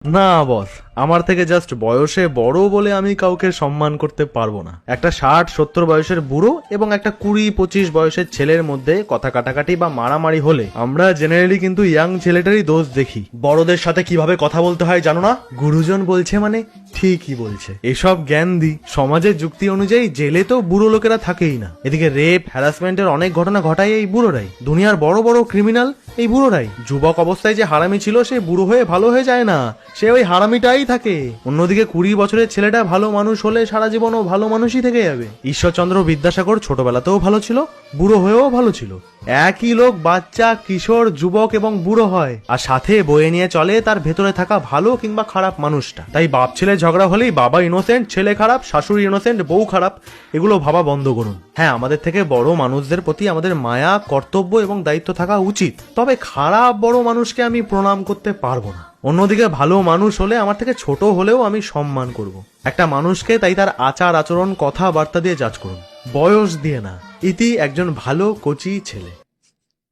না বস, আমার থেকে জাস্ট বয়সে বড় বলে আমি কাউকে সম্মান করতে পারবো না। একটা 60-70 বয়সের বুড়ো এবং একটা 20-25 বয়সের ছেলের মধ্যে কথা কাটাকাটি বা মারামারি হলে আমরা জেনারেলি কিন্তু ইয়াং ছেলেটারই দোষ দেখি। বড়দের সাথে কিভাবে কথা বলতে হয় জানো না? গুরুজন বলছে মানে ঠিকই বলছে। এসব জ্ঞান দি। সমাজের যুক্তি অনুযায়ী জেলে তো বুড়ো লোকেরা থাকেই না। এদিকে রেপ হ্যারাসমেন্টের অনেক ঘটনা ঘটায় এই বুড়োরাই। দুনিয়ার বড় বড় ক্রিমিনাল এই বুড়োরাই। যুবক অবস্থায় যে হারামি ছিল সে বুড়ো হয়ে ভালো হয়ে যায় না, সে ওই হারামিটাই থাকে। অন্যদিকে 20 বছরের ছেলেটা ভালো মানুষ হলে সারা জীবন ও ভালো মানুষই থেকে যাবে। ঈশ্বরচন্দ্র বিদ্যাসাগর ছোটবেলাতেও ভালো ছিল, বুড়ো হয়েও ভালো ছিল। একই লোক বাচ্চা, কিশোর, যুবক এবং বুড়ো হয়, আর সাথে বয়ে নিয়ে চলে তার ভেতরে থাকা ভালো কিংবা খারাপ মানুষটা। তাই বাপ ছেলে ঝগড়া হলেই বাবা ইনোসেন্ট, ছেলে খারাপ, শাশুড়ি ইনোসেন্ট, বউ খারাপ, এগুলো ভাবা বন্ধ করুন। হ্যাঁ, আমাদের থেকে বড় মানুষদের প্রতি আমাদের মায়া, কর্তব্য এবং দায়িত্ব থাকা উচিত, তবে খারাপ বড় মানুষকে আমি প্রণাম করতে পারবো না। অন্যদিকে ভালো মানুষ হলে আমার থেকে ছোট হলেও আমি সম্মান করব। একটা মানুষকে তাই তার আচার আচরণ, কথাবার্তা দিয়ে জাজ করুন, বয়স দিয়ে না। ইতি একজন ভালো কোচি ছেলে।